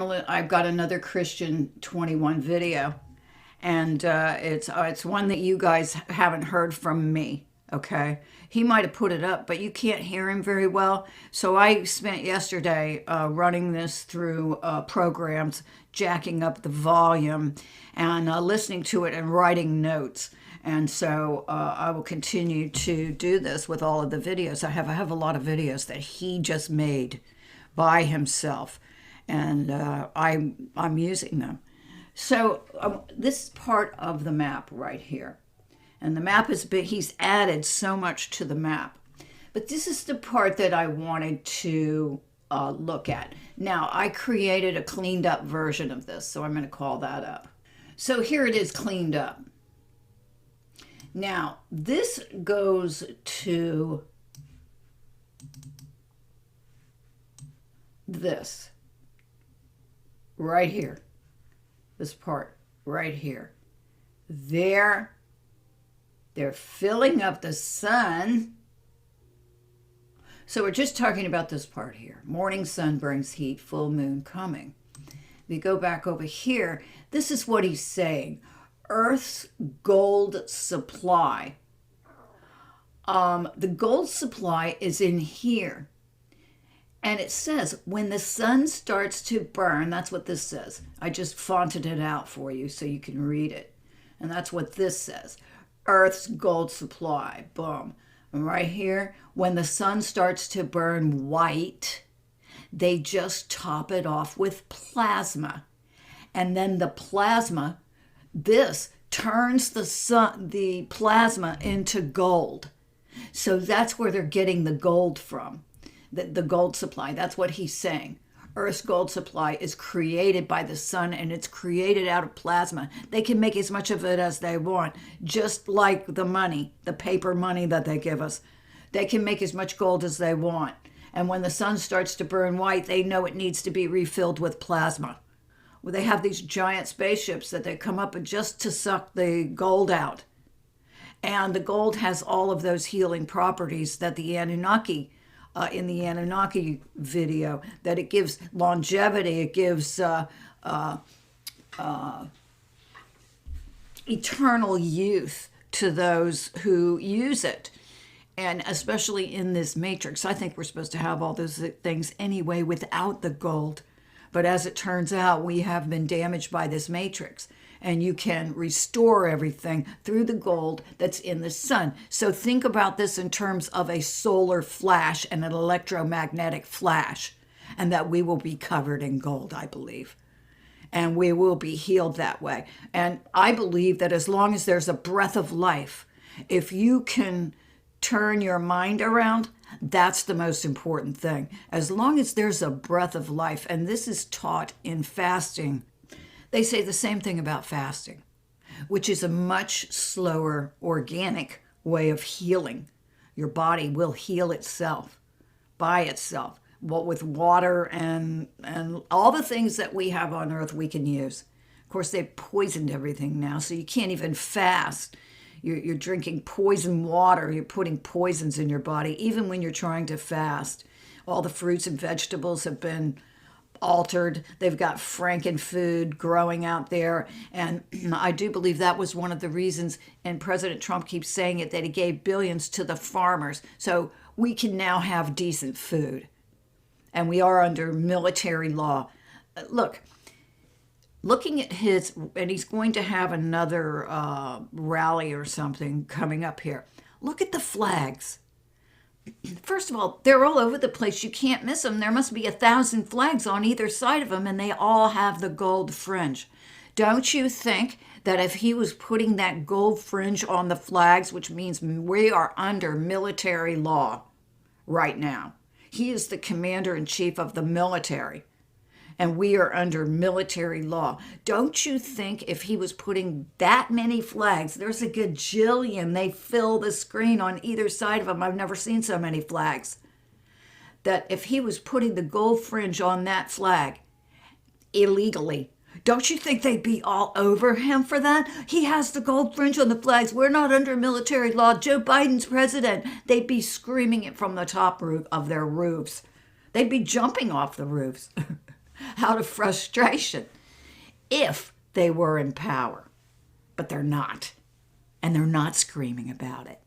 I've got another CH21 video, and it's one that you guys haven't heard from me. Okay, he might have put it up, but you can't hear him very well. So I spent yesterday running this through programs, jacking up the volume, and listening to it and writing notes. And so I will continue to do this with all of the videos. I have a lot of videos that he just made by himself, and I'm using them. So this is part of the map right here, and the map is big. He's added so much to the map, but this is the part that I wanted to look at. Now I created a cleaned up version of this, so I'm going to call that up. So here it is, cleaned up. Now this goes to this right here, this part right here. They're filling up the sun. So we're just talking about this part here. Morning sun brings heat, full moon coming. We go back over here. This is what he's saying. Earth's gold supply. The gold supply is in here. And it says, when the sun starts to burn, that's what this says. I just fonted it out for you so you can read it. And that's what this says. Earth's gold supply, boom. And right here, when the sun starts to burn white, they just top it off with plasma. And then the plasma, this turns the plasma into gold. So that's where they're getting the gold from. The gold supply, that's what he's saying. Earth's gold supply is created by the sun, and it's created out of plasma. They can make as much of it as they want, just like the money, the paper money that they give us. They can make as much gold as they want. And when the sun starts to burn white, they know it needs to be refilled with plasma. Well, they have these giant spaceships that they come up with just to suck the gold out. And the gold has all of those healing properties that the Anunnaki in the Anunnaki video, that it gives longevity, it gives eternal youth to those who use it. And especially in this matrix, I think we're supposed to have all those things anyway without the gold. But as it turns out, we have been damaged by this matrix. And you can restore everything through the gold that's in the sun. So think about this in terms of a solar flash and an electromagnetic flash, and that we will be covered in gold, I believe. And we will be healed that way. And I believe that as long as there's a breath of life, if you can turn your mind around, that's the most important thing. As long as there's a breath of life, and this is taught in fasting. They say the same thing about fasting, which is a much slower, organic way of healing. Your body will heal itself by itself, with water and all the things that we have on earth we can use. Of course, they've poisoned everything now, so you can't even fast. You're drinking poison water. You're putting poisons in your body, even when you're trying to fast. All the fruits and vegetables have been altered. They've got frankenfood growing out there. And I do believe that was one of the reasons, and President Trump keeps saying it, that he gave billions to the farmers. So we can now have decent food. And we are under military law. Looking at his, and he's going to have another rally or something coming up here. Look at the flags. First of all, they're all over the place. You can't miss them. There must be 1,000 flags on either side of them, and they all have the gold fringe. Don't you think that if he was putting that gold fringe on the flags, which means we are under military law right now. He is the commander-in-chief of the military, and we are under military law. Don't you think if he was putting that many flags, there's a gajillion, they fill the screen on either side of them. I've never seen so many flags. That if he was putting the gold fringe on that flag illegally, don't you think they'd be all over him for that? He has the gold fringe on the flags. We're not under military law. Joe Biden's president. They'd be screaming it from the top roof of their roofs. They'd be jumping off the roofs. out of frustration if they were in power. But they're not. And they're not screaming about it.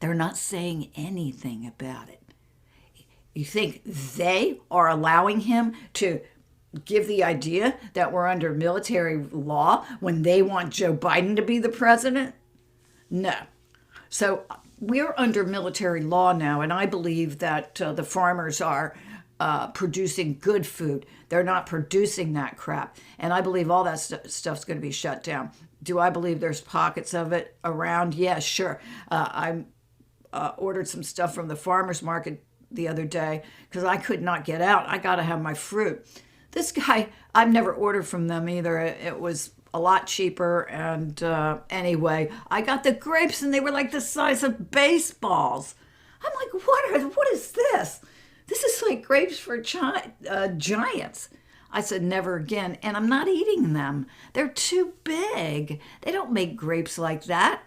They're not saying anything about it. You think they are allowing him to give the idea that we're under military law when they want Joe Biden to be the president? No. So we're under military law now, and I believe that the farmers are producing good food. They're not producing that crap. And I believe all that stuff's going to be shut down. Do I believe there's pockets of it around? Yeah, sure. I ordered some stuff from the farmer's market the other day because I could not get out. I got to have my fruit. This guy, I've never ordered from them either. It was a lot cheaper. And anyway, I got the grapes and they were like the size of baseballs. I'm like, what is this? This is like grapes for giants. I said, never again. And I'm not eating them. They're too big. They don't make grapes like that.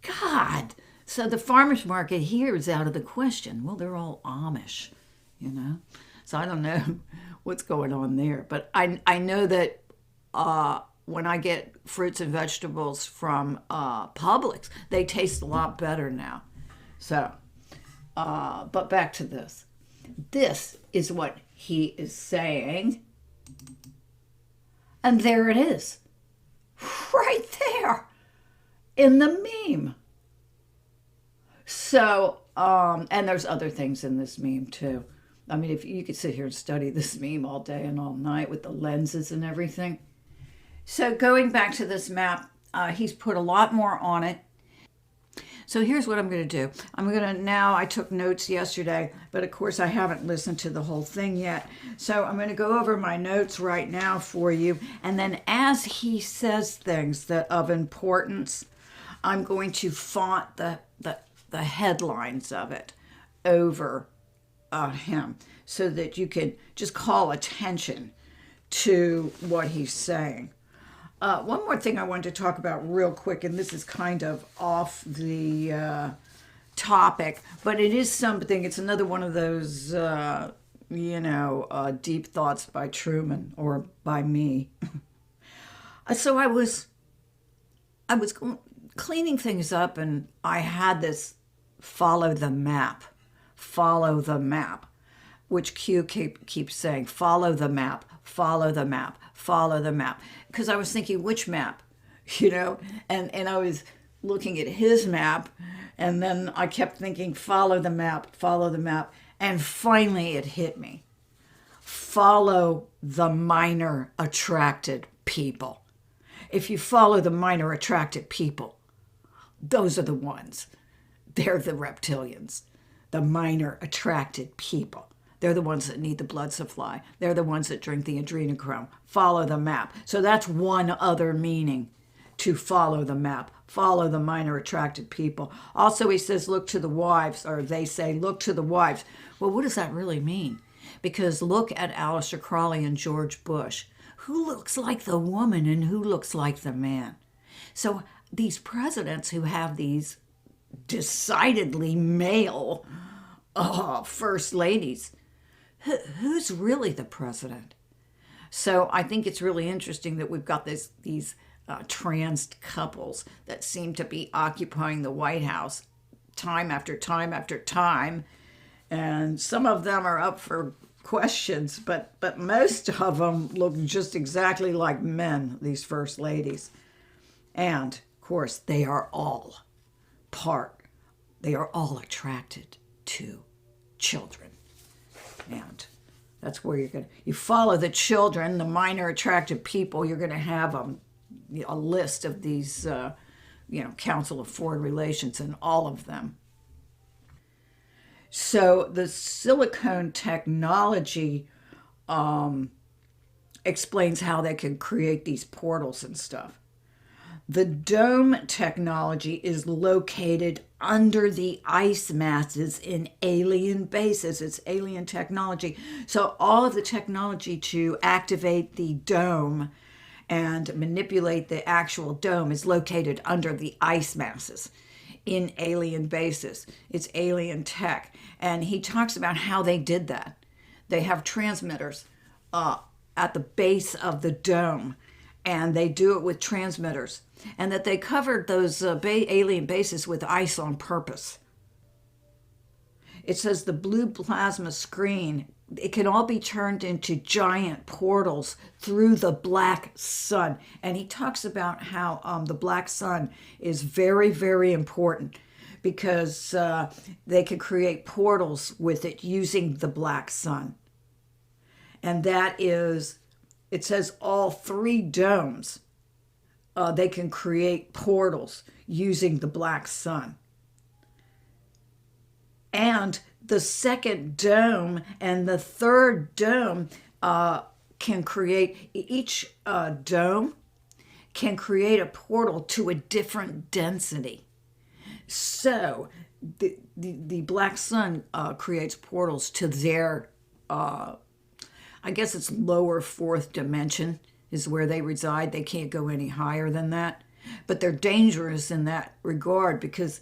God. So the farmer's market here is out of the question. Well, they're all Amish, you know. So I don't know what's going on there. But I know that when I get fruits and vegetables from Publix, they taste a lot better now. So, but back to this. This is what he is saying. And there it is. Right there. In the meme. So, and there's other things in this meme too. I mean, if you could sit here and study this meme all day and all night with the lenses and everything. So going back to this map, he's put a lot more on it. So here's what I'm going to do. I took notes yesterday, but of course I haven't listened to the whole thing yet. So I'm going to go over my notes right now for you. And then as he says things that of importance, I'm going to font the headlines of it over him so that you can just call attention to what he's saying. One more thing I wanted to talk about real quick, and this is kind of off the topic, but it is something. It's another one of those, deep thoughts by Truman or by me. So I was cleaning things up, and I had this follow the map, which Q keeps saying, follow the map, follow the map, follow the map. Because I was thinking, which map? And I was looking at his map, and then I kept thinking, follow the map, and finally it hit me. Follow the minor attracted people. If you follow the minor attracted people, those are the ones. They're the reptilians, the minor attracted people. They're the ones that need the blood supply. They're the ones that drink the adrenochrome. Follow the map. So that's one other meaning to follow the map. Follow the minor attracted people. Also, he says, look to the wives, or they say, look to the wives. Well, what does that really mean? Because look at Aleister Crowley and George Bush. Who looks like the woman and who looks like the man? So these presidents who have these decidedly male first ladies, who's really the president? So I think it's really interesting that we've got these trans couples that seem to be occupying the White House time after time after time. And some of them are up for questions, but most of them look just exactly like men, these first ladies. And, of course, they are all attracted to children. And that's where you follow the children, the minor attracted people. You're going to have a list of these, Council of Foreign Relations and all of them. So the silicone technology explains how they can create these portals and stuff. The dome technology is located under the ice masses in alien bases. It's alien technology. So all of the technology to activate the dome and manipulate the actual dome is located under the ice masses in alien bases. It's alien tech. And he talks about how they did that. They have transmitters at the base of the dome, and they do it with transmitters, and that they covered those alien bases with ice on purpose. It says the blue plasma screen, it can all be turned into giant portals through the black sun. And he talks about how the black sun is very, very important because they could create portals with it using the black sun. And that is, it says all three domes, they can create portals using the black sun. And the second dome and the third dome can create, each dome can create a portal to a different density. So the black sun creates portals to their, I guess it's lower fourth dimension is where they reside. They can't go any higher than that. But they're dangerous in that regard because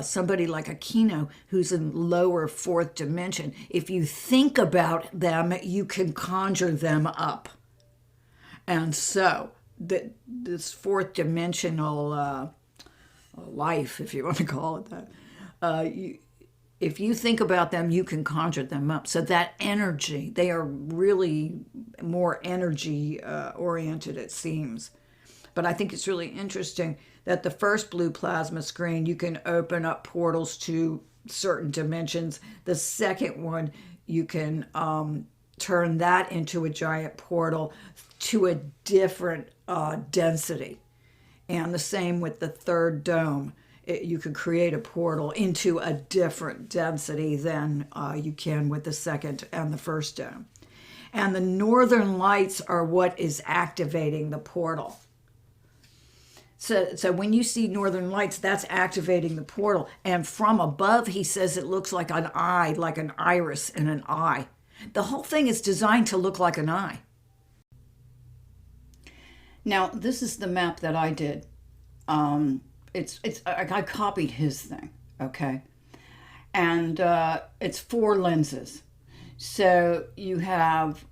somebody like Aquino, who's in lower fourth dimension, if you think about them, you can conjure them up. And so this fourth dimensional life, if you want to call it that, if you think about them, you can conjure them up. So that energy, they are really more energy oriented, it seems. But I think it's really interesting that the first blue plasma screen, you can open up portals to certain dimensions. The second one, you can turn that into a giant portal to a different density. And the same with the third dome. You could create a portal into a different density than you can with the second and the first dome. And the northern lights are what is activating the portal. So when you see northern lights, that's activating the portal. And from above, he says it looks like an eye, like an iris in an eye. The whole thing is designed to look like an eye. Now, this is the map that I did. I copied his thing, okay? And it's 4 lenses. So you have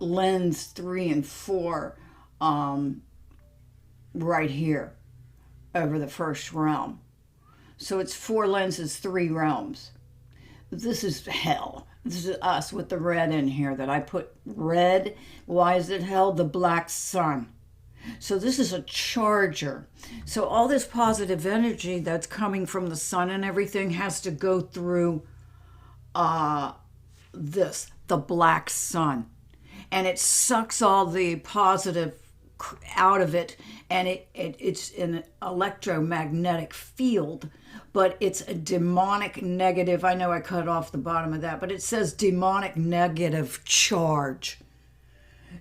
lens 3 and 4 right here over the first realm. So it's 4 lenses, 3 realms. This is hell. This is us with the red in here that I put red. Why is it hell? The black sun. So this is a charger. So all this positive energy that's coming from the sun and everything has to go through the black sun. And it sucks all the positive out of it, and it's an electromagnetic field, but it's a demonic negative. I know I cut off the bottom of that, but it says demonic negative charge.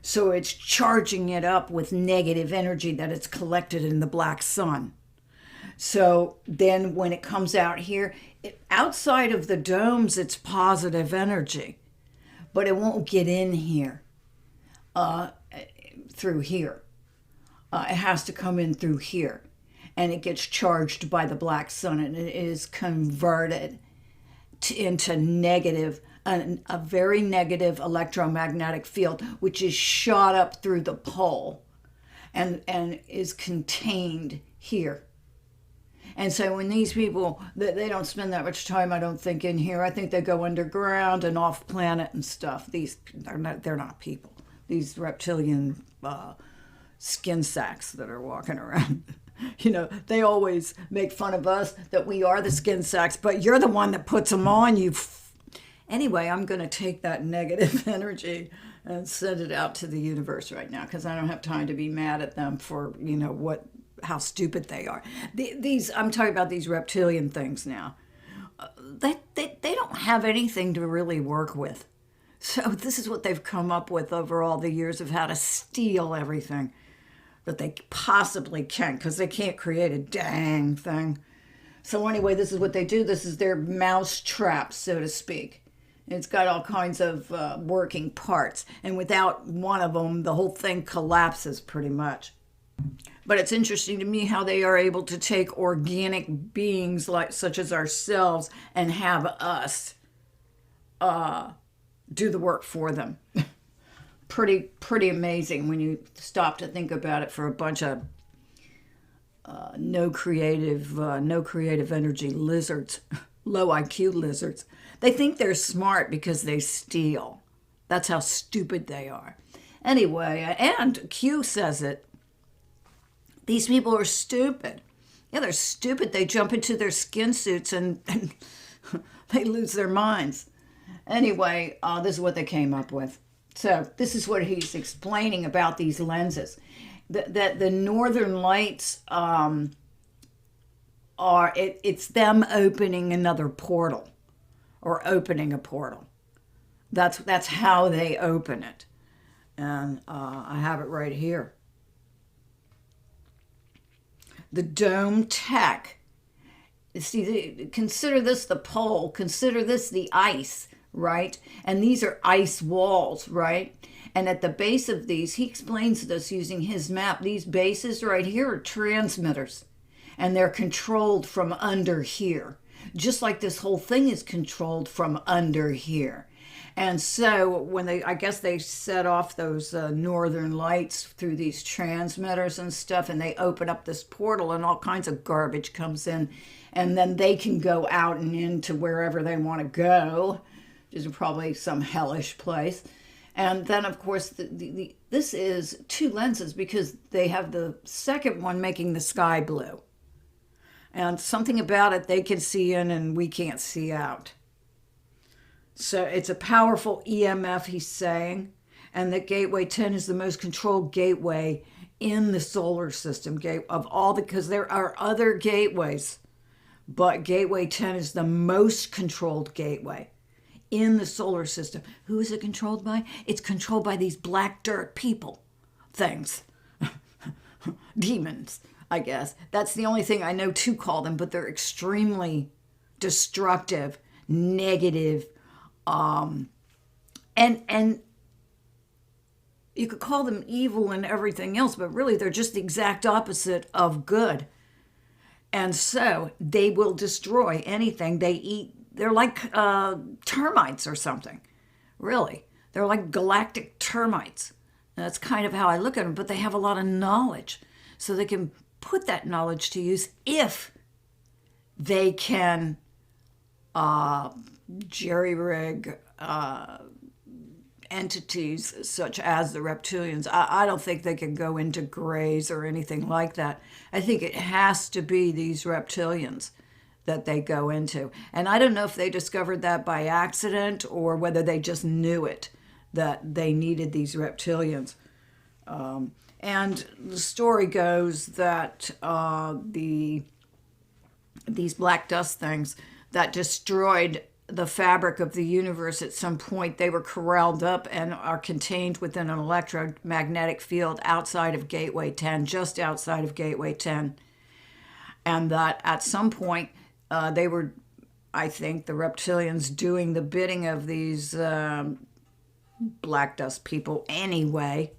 So it's charging it up with negative energy that it's collected in the black sun. So then when it comes out here, outside of the domes, it's positive energy, but it won't get in here through here. It has to come in through here, and it gets charged by the black sun, and it is converted into negative, a very negative electromagnetic field, which is shot up through the pole and is contained here. And so when these people, they don't spend that much time, I don't think, in here. I think they go underground and off planet and stuff. They're not people. These reptilian skin sacks that are walking around. You know, they always make fun of us that we are the skin sacks, but you're the one that puts them on you. Anyway, I'm going to take that negative energy and send it out to the universe right now because I don't have time to be mad at them for, how stupid they are. I'm talking about these reptilian things now. They don't have anything to really work with. So this is what they've come up with over all the years of how to steal everything that they possibly can, because they can't create a dang thing. So anyway, this is what they do. This is their mouse trap, so to speak. It's got all kinds of working parts, and without one of them, the whole thing collapses pretty much. But it's interesting to me how they are able to take organic beings such as ourselves and have us do the work for them. Pretty amazing when you stop to think about it for a bunch of no creative energy lizards, low IQ lizards. They think they're smart because they steal. That's how stupid they are. Anyway, and Q says it. These people are stupid. Yeah, they're stupid. They jump into their skin suits and they lose their minds. Anyway, this is what they came up with. So this is what he's explaining about these lenses. That the northern lights it's them opening another portal or opening a portal. That's how they open it. And I have it right here. The dome tech. See, consider this the pole. Consider this the ice, right? And these are ice walls, right? And at the base of these, he explains this using his map. These bases right here are transmitters. And they're controlled from under here. Just like this whole thing is controlled from under here. And so when I guess they set off those northern lights through these transmitters and stuff, and they open up this portal and all kinds of garbage comes in, and then they can go out and into wherever they want to go, which is probably some hellish place. And then, of course, this is two lenses because they have the second one making the sky blue. And something about it they can see in and we can't see out. So it's a powerful EMF, he's saying, and that Gateway 10 is the most controlled gateway in the solar system of all, because there are other gateways, but Gateway 10 is the most controlled gateway in the solar system. Who is it controlled by? It's controlled by these black dirt people things. Demons, I guess. That's the only thing I know to call them, but they're extremely destructive, negative, and you could call them evil and everything else, but really they're just the exact opposite of good. And so they will destroy anything they eat. They're like termites or something, really. They're like galactic termites. And that's kind of how I look at them, but they have a lot of knowledge. So they can put that knowledge to use if they can jerry-rig entities such as the reptilians. I don't think they can go into grays or anything like that. I think it has to be these reptilians that they go into. And I don't know if they discovered that by accident or whether they just knew it, that they needed these reptilians. And the story goes that these black dust things that destroyed the fabric of the universe at some point, they were corralled up and are contained within an electromagnetic field outside of Gateway 10, just outside of Gateway 10. And that at some point, they were, I think, the reptilians doing the bidding of these black dust people anyway.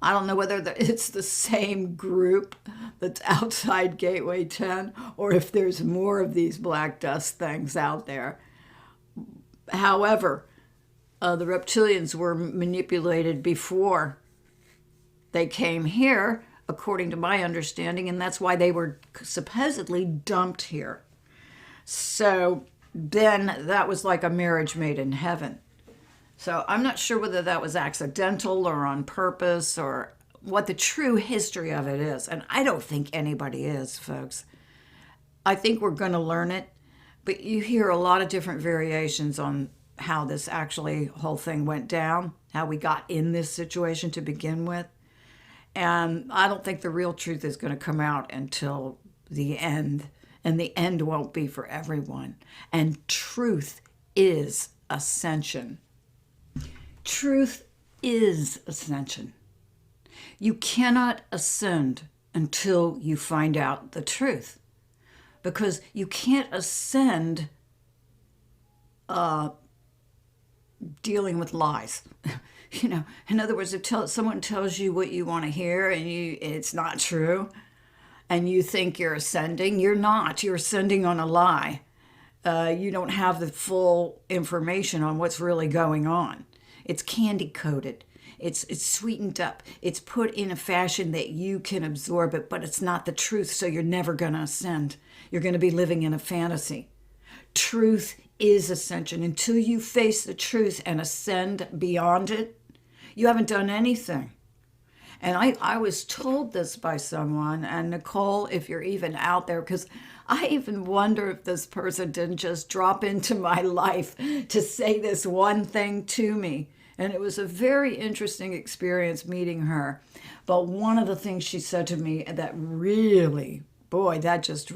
I don't know whether it's the same group that's outside Gateway 10 or if there's more of these black dust things out there. However, the reptilians were manipulated before they came here, according to my understanding, and that's why they were supposedly dumped here. So then that was like a marriage made in heaven. So I'm not sure whether that was accidental or on purpose or what the true history of it is. And I don't think anybody is, folks. I think we're going to learn it. But you hear a lot of different variations on how this actually whole thing went down, how we got in this situation to begin with. And I don't think the real truth is going to come out until the end. And the end won't be for everyone. And truth is ascension. Truth is ascension. You cannot ascend until you find out the truth, because you can't ascend dealing with lies. You know, in other words, if someone tells you what you want to hear and it's not true, and you think you're ascending, you're not. You're ascending on a lie. You don't have the full information on what's really going on. It's candy-coated. It's sweetened up. It's put in a fashion that you can absorb it, but it's not the truth, so you're never going to ascend. You're going to be living in a fantasy. Truth is ascension. Until you face the truth and ascend beyond it, you haven't done anything. And I was told this by someone, and Nicole, if you're even out there, because I even wonder if this person didn't just drop into my life to say this one thing to me. And it was a very interesting experience meeting her. But one of the things she said to me that really, boy, that's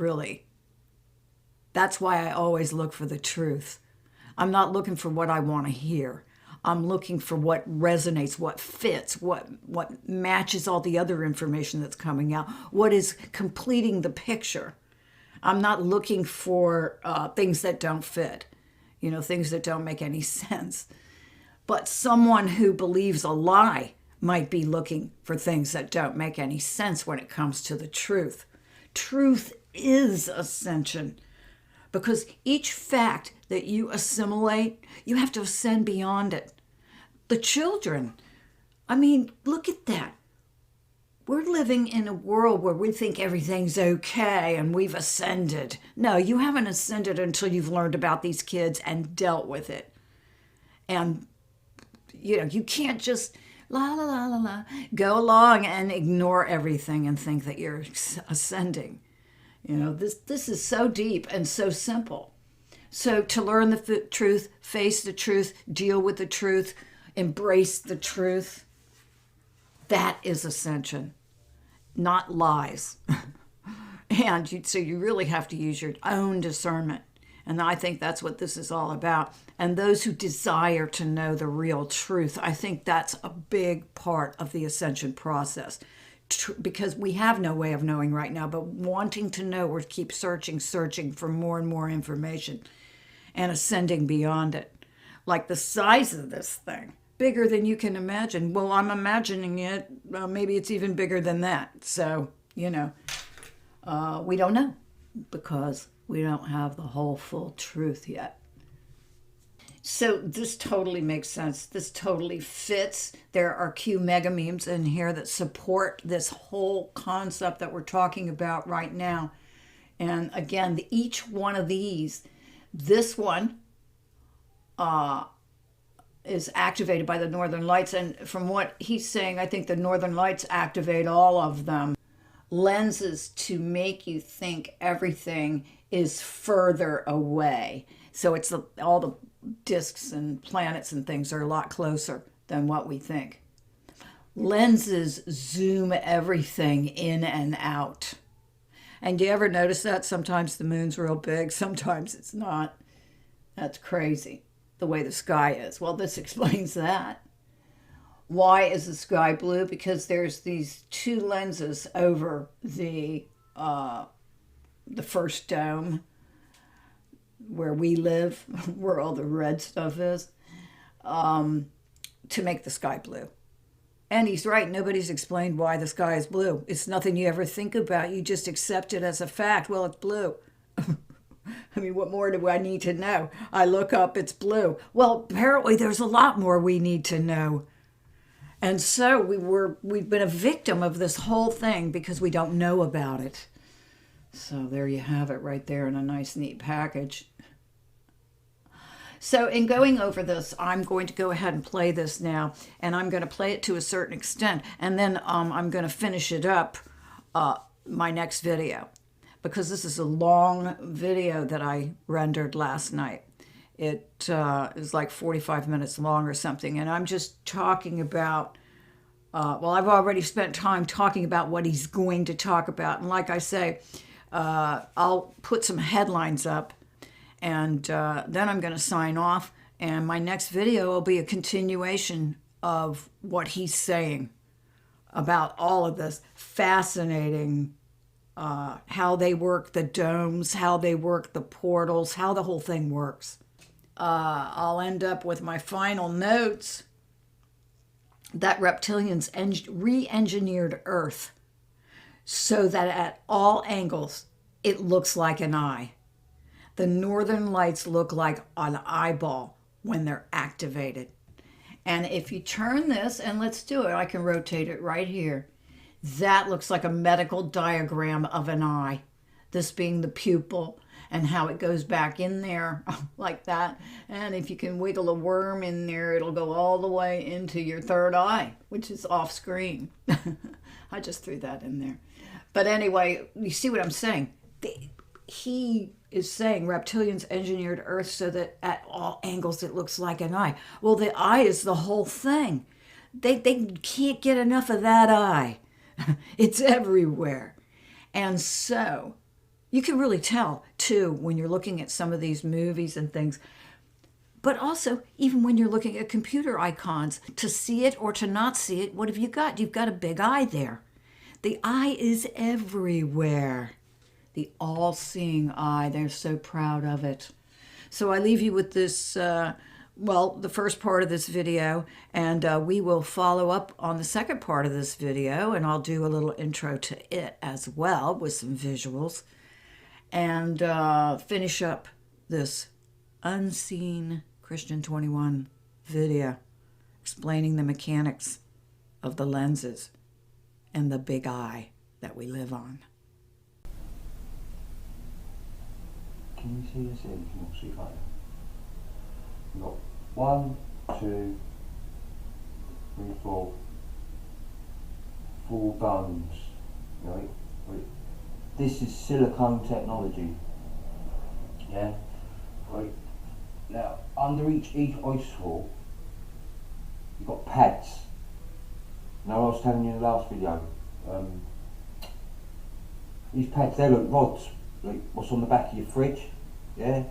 why I always look for the truth. I'm not looking for what I want to hear. I'm looking for what resonates, what fits, what matches all the other information that's coming out, what is completing the picture. I'm not looking for things that don't fit, things that don't make any sense. But someone who believes a lie might be looking for things that don't make any sense when it comes to the truth. Truth is ascension. Because each fact that you assimilate, you have to ascend beyond it. The children, look at that. We're living in a world where we think everything's okay and we've ascended. No, you haven't ascended until you've learned about these kids and dealt with it. And, you can't just go along and ignore everything and think that you're ascending. This is so deep and so simple. So to learn the truth, face the truth, deal with the truth, embrace the truth, that is ascension, not lies. And so you really have to use your own discernment. And I think that's what this is all about. And those who desire to know the real truth, I think that's a big part of the ascension process. Because we have no way of knowing right now, but wanting to know, we keep searching for more and more information and ascending beyond it. Like the size of this thing, bigger than you can imagine. Well, I'm imagining it. Maybe it's even bigger than that. So, we don't know because we don't have the whole full truth yet. So this totally makes sense. This totally fits. There are Q mega memes in here that support this whole concept that we're talking about right now. And again, each one of these, this one is activated by the Northern Lights. And from what he's saying, I think the Northern Lights activate all of them. Lenses to make you think everything is further away. So it's all the disks and planets and things are a lot closer than what we think. Lenses zoom everything in and out. And do you ever notice that? Sometimes the moon's real big, sometimes it's not. That's crazy, the way the sky is. Well, this explains that. Why is the sky blue? Because there's these two lenses over the first dome, where we live, where all the red stuff is, to make the sky blue. And he's right, nobody's explained why the sky is blue. It's nothing you ever think about. You just accept it as a fact. Well, it's blue. What more do I need to know? I look up, it's blue. Well, apparently there's a lot more we need to know. And so we've been a victim of this whole thing because we don't know about it. So there you have it right there in a nice, neat package. So in going over this, I'm going to go ahead and play this now, and I'm going to play it to a certain extent, and then I'm going to finish it up my next video, because this is a long video that I rendered last night. It is like 45 minutes long or something, and I'm just talking about, I've already spent time talking about what he's going to talk about, and like I say, I'll put some headlines up, and then I'm going to sign off, and my next video will be a continuation of what he's saying about all of this fascinating, how they work the domes, how they work the portals, how the whole thing works. I'll end up with my final notes that reptilians re-engineered Earth so that at all angles it looks like an eye. The northern lights look like an eyeball when they're activated. And if you turn this, and let's do it, I can rotate it right here. That looks like a medical diagram of an eye. This being the pupil and how it goes back in there like that. And if you can wiggle a worm in there, it'll go all the way into your third eye, which is off screen. I just threw that in there. But anyway, you see what I'm saying? He is saying reptilians engineered Earth so that at all angles it looks like an eye. Well, the eye is the whole thing. They can't get enough of that eye. It's everywhere. And so you can really tell, too, when you're looking at some of these movies and things, but also even when you're looking at computer icons, to see it or to not see it, what have you got? You've got a big eye there. The eye is everywhere. The all-seeing eye. They're so proud of it. So I leave you with this, the first part of this video, and we will follow up on the second part of this video, and I'll do a little intro to it as well with some visuals, and finish up this unseen CH21 video explaining the mechanics of the lenses and the big eye that we live on. Can you see this in? Can you see that? We've got 1, 2, 3, 4 domes. Right? This is silicone technology. Yeah? Right. Now, under each ice wall, you've got pads. Now, I was telling you in the last video, these pads, they look rods, like what's on the back of your fridge, yeah?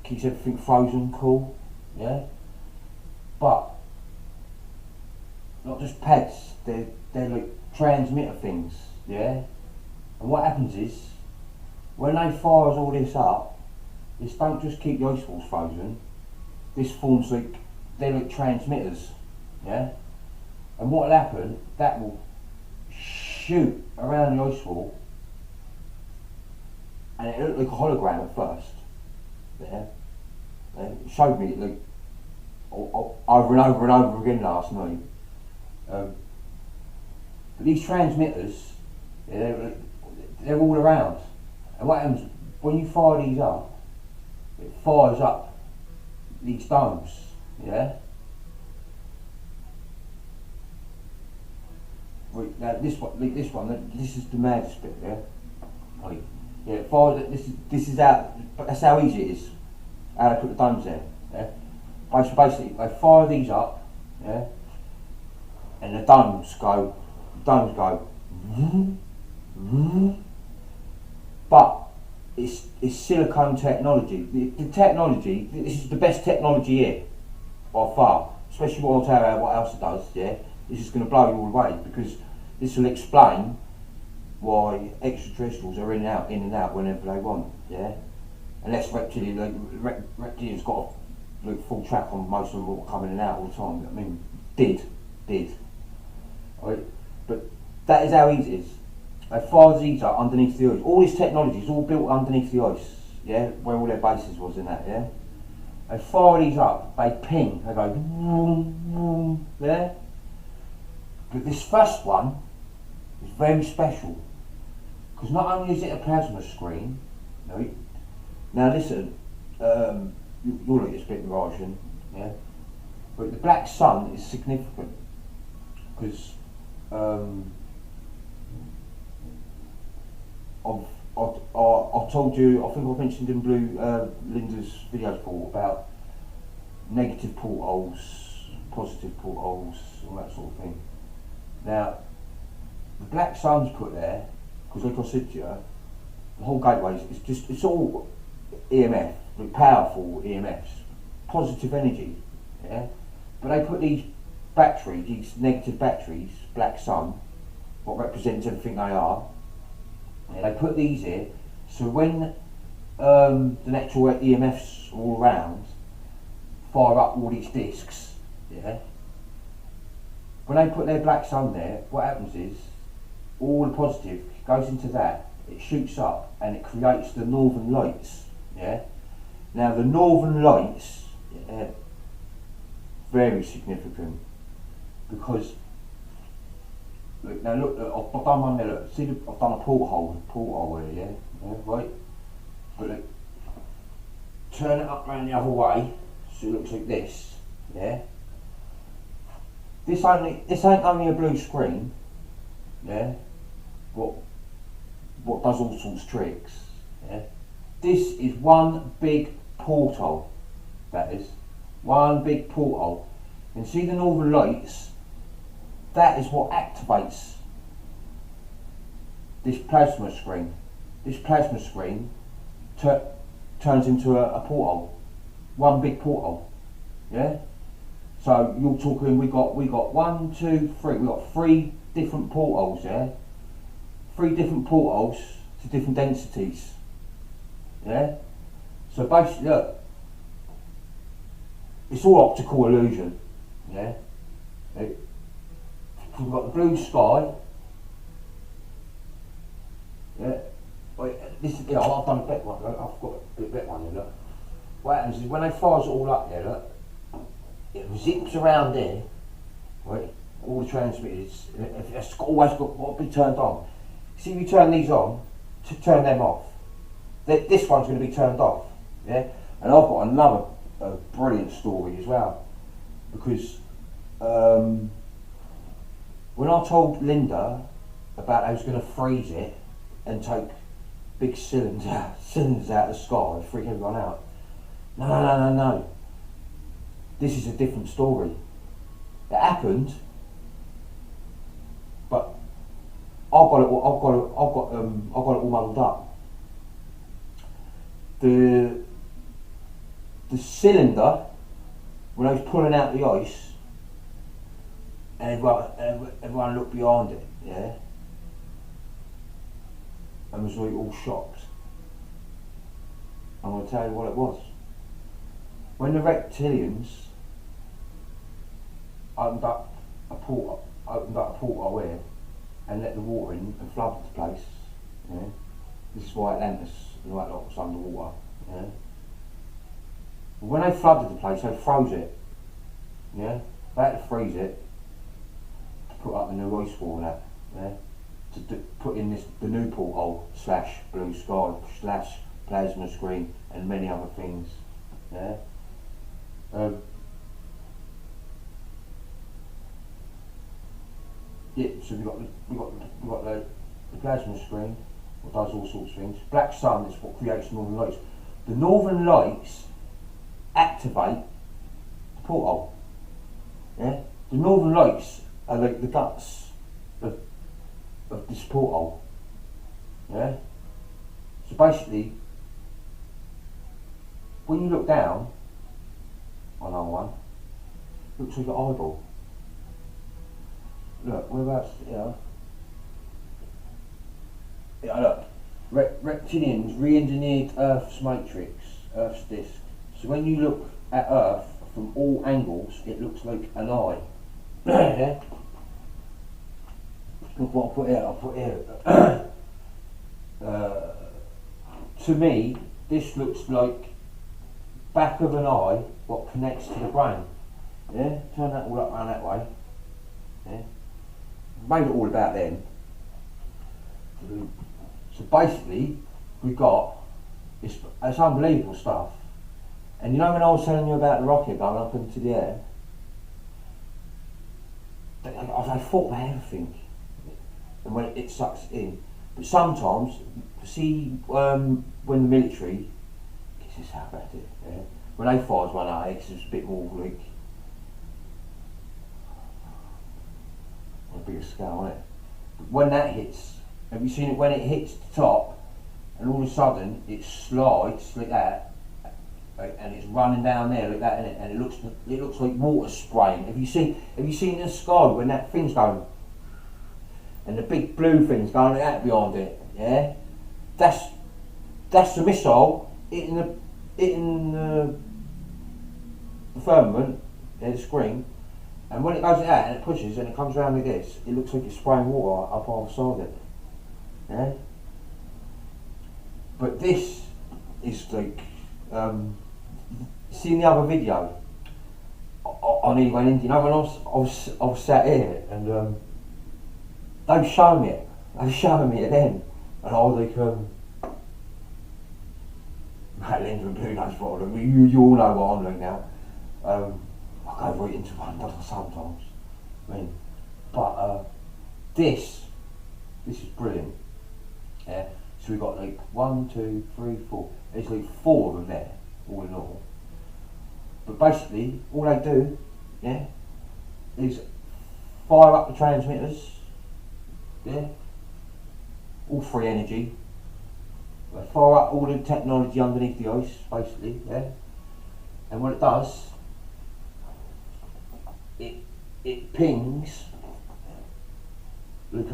Keeps everything frozen, cool, yeah? But, not just pads, they're like transmitter things, yeah? And what happens is, when they fires all this up, this don't just keep the ice walls frozen, this forms like, they're like transmitters, yeah? And what'll happen, that will shoot around the ice wall, and it looked like a hologram at first, yeah? And it showed me like, over and over and over again last night. But these transmitters, yeah, they're all around. And what happens, when you fire these up, it fires up these domes, yeah? Right, now this one, this is the maddest bit, yeah? Right, yeah, fire, this is how, that's how easy it is, how they put the domes there, yeah? Basically, they fire these up, yeah? And the domes go, but it's silicone technology. The technology, this is the best technology here, by far. Especially what I'll tell you what else it does, yeah? This is going to blow you all away, because this will explain why extraterrestrials are in and out whenever they want, yeah? Unless reptilians got a full track on most of them all coming in and out all the time. I mean, did. Right? But that is how easy it is. They fire these up underneath the ice. All this technology is all built underneath the ice, yeah, where all their bases was in that, yeah. They fire these up, they ping, they go vroom, vroom, yeah. But this first one is very special, because not only is it a plasma screen, right? Now listen, you'll look at this bit Russian, yeah. But the black sun is significant, because I told you, I think I mentioned in Linda's video before about negative portholes, positive portholes, all that sort of thing. Now, the black sun's put there, because like I said to you, the whole gateway it's all EMF, like powerful EMFs, positive energy, yeah? But they put these batteries, these negative batteries, black sun, what represents everything they are, yeah, they put these here, so when the natural EMFs all around fire up all these discs, yeah, when they put their black sun there, what happens is all the positive goes into that, it shoots up and it creates the northern lights, yeah. Now the northern lights, yeah, very significant, because look, now look, I've done one there, look, see I've done a porthole here, yeah, right, but look, turn it up round the other way, so it looks like this, yeah. This ain't only a blue screen, yeah, what does all sorts of tricks, yeah. This is one big porthole, that is, one big porthole. And see the northern lights, that is what activates this plasma screen. This plasma screen turns into a porthole, one big porthole, yeah. So you're talking, we got 1, 2, 3. We got 3 different portholes, yeah. 3 different portholes to different densities, yeah. So basically, look, it's all optical illusion, yeah. We've got the blue sky, yeah. This is, yeah, I've done a bet one. Look, I've got a bet one here. Look, what happens is when they fires it all up there, look, it zips around there, right? All the transmitters, it's always got to be turned on. See, if you turn these on, to turn them off, this one's going to be turned off, yeah? And I've got another brilliant story as well, because when I told Linda about I was going to freeze it and take big cylinders out of the sky, freak everyone out. No. This is a different story. It happened, but I've got it all muddled up. The cylinder, when I was pulling out the ice, and everyone looked behind it, yeah, and was like all shocked. I'm going to tell you what it was. When the reptilians opened up a porthole here and let the water in and flooded the place, yeah. This is why Atlantis and all that lot was underwater, yeah. But when they flooded the place, they froze it, yeah. They had to freeze it to put up the new ice wall and that, yeah. To put in the new porthole / blue sky / plasma screen and many other things, yeah. Yeah, so we got the plasma screen, what does all sorts of things. Black sun is what creates northern lights. The northern lights activate the porthole. Yeah, the northern lights are like the guts of this porthole. Yeah, so basically, when you look down on R1, it looks like an eyeball. Look, we're about to, yeah, look, reptilians re-engineered Earth's matrix, Earth's disk. So when you look at Earth from all angles, it looks like an eye. Yeah? Look what I'll put here. To me, this looks like back of an eye, what connects to the brain. Yeah? Turn that all up around that way. Yeah? Made it all about them. So basically, we've got, it's unbelievable stuff. And you know when I was telling you about the rocket going up into the air, I thought about everything, and when it sucks in. But sometimes, see, when the military, this is how about it, yeah? When they fires one out, it's a bit more like, on a bigger scale, isn't it? But when that hits, have you seen it when it hits the top, and all of a sudden it slides like that, and it's running down there like that, and it looks like water spraying. Have you seen the sky when that thing's going, and the big blue thing's going like that behind it? Yeah, that's the missile hitting the firmament, the screen, and when it goes like that and it pushes and it comes around like this, it looks like it's spraying water up either side of it. Yeah, but this is like. See in the other video, I nearly went in, you know, when I was sat here and they were showing me it. They were showing me it then. And I was like, that lens and blue knows what I'm doing. You all know what I'm doing now. I go right into one, doesn't sometimes. I mean, but this is brilliant. Yeah. So we've got like 1, 2, 3, 4. There's like 4 of them there, all in all. But basically, all they do, yeah, is fire up the transmitters. Yeah. All free energy. They fire up all the technology underneath the ice, basically. Yeah. And what it does, it pings like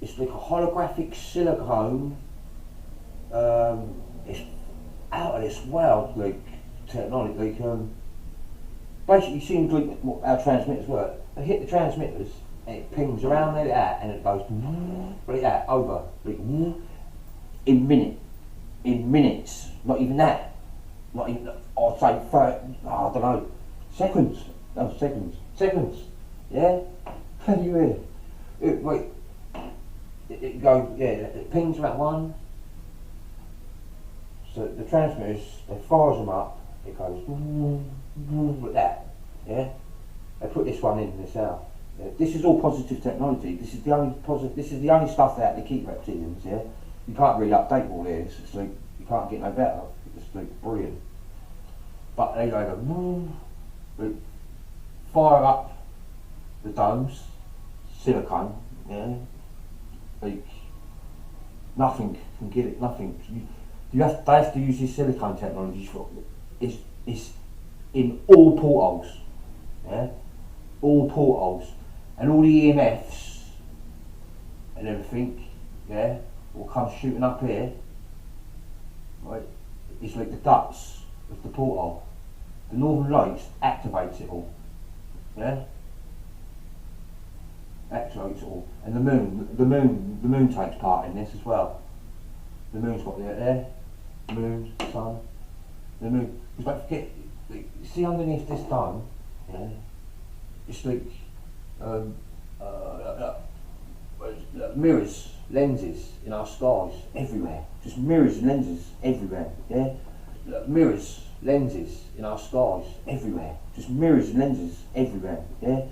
it's like a holographic silicone. It's out of this world, like technology. Like basically, seems like what our transmitters work. They hit the transmitters, and it pings around like that, and it goes like that over, like in minutes. Not even that. Not even. I'd say 30, I don't know, seconds. No, seconds. Yeah. How do you hear? Wait. It goes. Yeah. It pings about 1. So the transmitters, they fires them up. It goes like that. Yeah. They put this one in this out. Yeah. This is all positive technology. This is the only positive. This is the only stuff that they keep reptilians. Yeah. You can't really update all this. It's like you can't get no better. It's like brilliant. But they go like, fire up the domes, silicone. Yeah. Like nothing can get it. Nothing. They have to use this silicone technology for it's in all portholes, yeah, all portholes, and all the EMFs and everything, yeah, will come shooting up here. Right, it's like the guts of the porthole. The Northern Lights activates it all, yeah, activates it all, and the moon takes part in this as well. The moon's got there. Moon, sun, the moon. Because don't forget, like, see underneath this dome, yeah, it's like mirrors, lenses in our skies everywhere. Just mirrors and lenses everywhere. Yeah, mirrors, lenses in our skies everywhere. Just mirrors and lenses everywhere. Yeah.